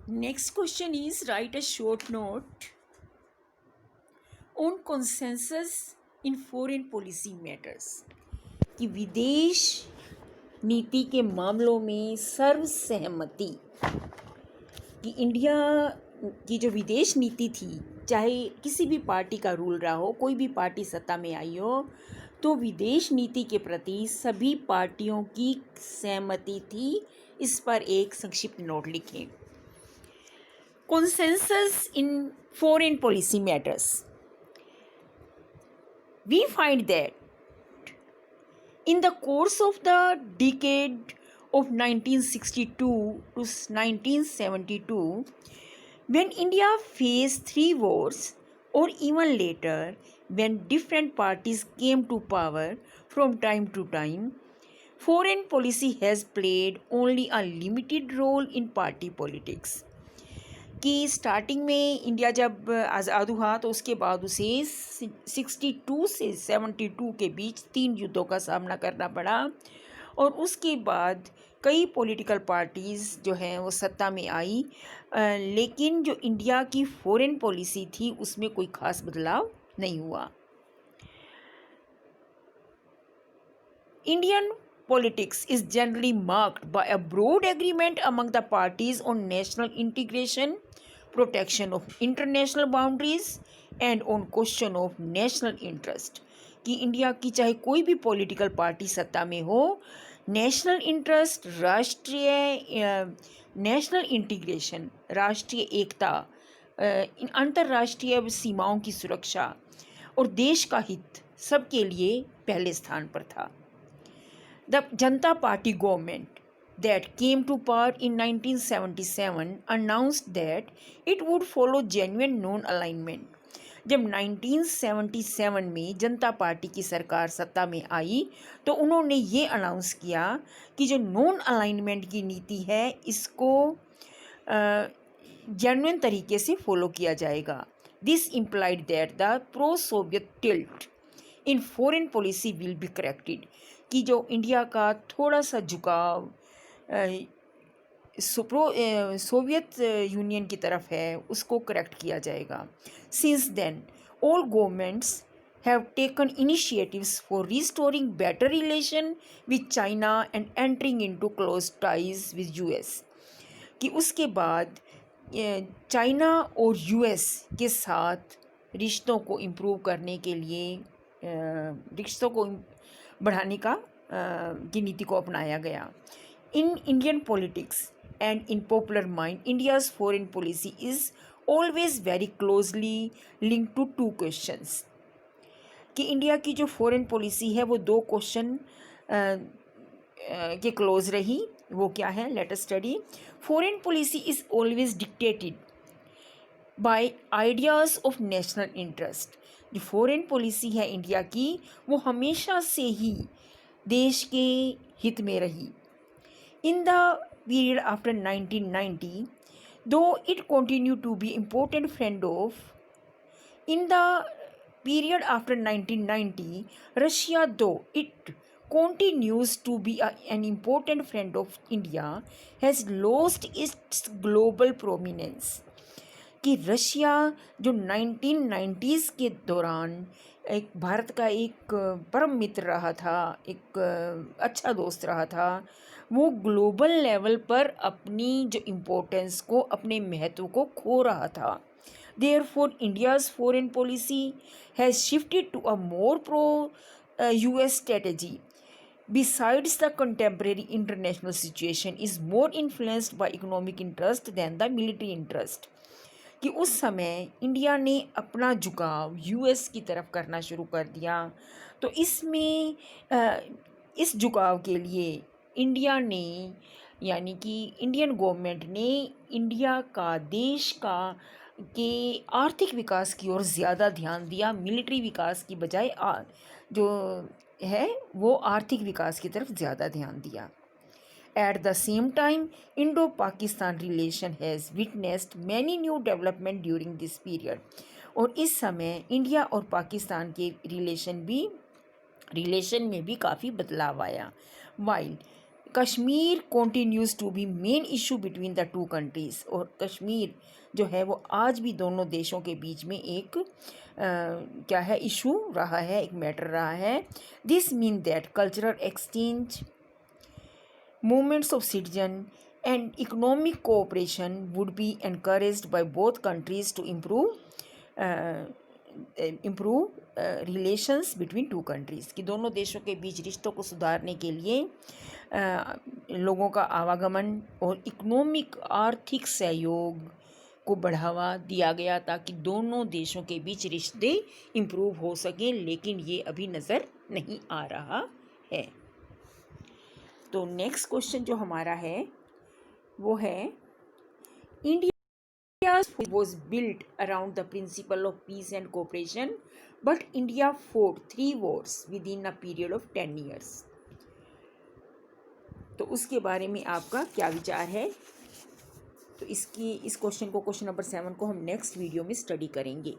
Next question is write a short note on consensus in foreign policy matters कि विदेश नीति के मामलों में सर्वसहमति कि इंडिया की जो विदेश नीति थी, चाहे किसी भी पार्टी का रूल रहा हो, कोई भी पार्टी सत्ता में आई हो, तो विदेश नीति के प्रति सभी पार्टियों की सहमति थी। इस पर एक संक्षिप्त नोट लिखें। Consensus in foreign policy matters. We find that in the course of the decade of 1962 to 1972, when India faced 3 wars, or even later, when different parties came to power from time to time, foreign policy has played only a limited role in party politics. कि starting में India जब आज़ाद हुआ तो उसके बाद उसे 62 से 72 के बीच 3 युद्धों का सामना करना पड़ा, और उसके बाद कई पॉलिटिकल पार्टीज़ जो हैं वो सत्ता में आई, लेकिन जो इंडिया की फॉरेन पॉलिसी थी उसमें कोई ख़ास बदलाव नहीं हुआ। Indian politics is generally marked by a broad agreement among the parties on national integration, protection of international boundaries, and on question of national interest. कि इंडिया की चाहे कोई भी पॉलिटिकल पार्टी सत्ता में हो, नेशनल इंटरेस्ट, नेशनल इंटीग्रेशन, राष्ट्रीय एकता, अंतर्राष्ट्रीय सीमाओं की सुरक्षा और देश का हित सबके लिए पहले स्थान पर था। The Janata Party government that came to power in 1977 announced that it would follow genuine non-alignment. जब 1977 में जनता पार्टी की सरकार सत्ता में आई तो उन्होंने ये अनाउंस किया कि जो नॉन अलाइनमेंट की नीति है इसको जेन्युइन तरीके से फॉलो किया जाएगा। This implied that the pro Soviet tilt in foreign policy will be corrected, कि जो इंडिया का थोड़ा सा झुकाव सोवियत यूनियन की तरफ है उसको करेक्ट किया जाएगा। Since then all governments have taken initiatives for restoring better relation with China and entering into close ties with US, कि उसके बाद चाइना और यूएस के साथ रिश्तों को इम्प्रूव करने के लिए रिश्तों को बढ़ाने का की नीति को अपनाया गया। In Indian politics and in popular mind India's foreign policy is always very closely link to 2 questions, कि इंडिया की जो फॉरेन पॉलिसी है वो 2 क्वेश्चन के क्लोज रही। वो क्या है? Let us study. Foreign policy is always dictated bye ideas of national interest. जो फॉरेन पॉलिसी है इंडिया की वो हमेशा से ही देश के हित में रही। इन the period after 1990, though it continue to be important friend of in the period after 1990, Russia though it continues to be an important friend of India has lost its global prominence, कि Russia जो 1990s के दौरान एक भारत का एक परम मित्र रहा था, एक अच्छा दोस्त रहा था, वो ग्लोबल लेवल पर अपनी जो इम्पोर्टेंस को, अपने महत्व को खो रहा था। Therefore India's foreign policy has shifted to a more pro US strategy. Besides, the contemporary international situation is more influenced by economic interest than the military interest, कि उस समय इंडिया ने अपना झुकाव यूएस की तरफ करना शुरू कर दिया। तो इसमें इस झुकाव के लिए इंडिया ने, यानी कि इंडियन गवर्नमेंट ने इंडिया का, देश का के आर्थिक विकास की ओर ज़्यादा ध्यान दिया, मिलिट्री विकास की बजाय जो है वो आर्थिक विकास की तरफ ज़्यादा ध्यान दिया। At the same time, Indo-Pakistan relation has witnessed many new development during this period. और इस समय इंडिया और पाकिस्तान के रिलेशन में भी काफ़ी बदलाव आया। While Kashmir continues to be main issue between the two countries, और कश्मीर जो है वो आज भी दोनों देशों के बीच में एक क्या है, इशू रहा है, एक मैटर रहा है. This mean that cultural exchange, movements of citizen and economic cooperation would be encouraged by both countries to improve relations between two countries, कि दोनों देशों के बीच रिश्तों को सुधारने के लिए लोगों का आवागमन और इकोनॉमिक आर्थिक सहयोग को बढ़ावा दिया गया ताकि दोनों देशों के बीच रिश्ते इम्प्रूव हो सकें, लेकिन ये अभी नज़र नहीं आ रहा है. तो नेक्स्ट क्वेश्चन जो हमारा है वो है, India was built around the principle of peace and cooperation but India fought 3 wars with in a period of 10 years. तो उसके बारे में आपका क्या विचार है? तो इस क्वेश्चन नंबर 7 को हम नेक्स्ट वीडियो में स्टडी करेंगे.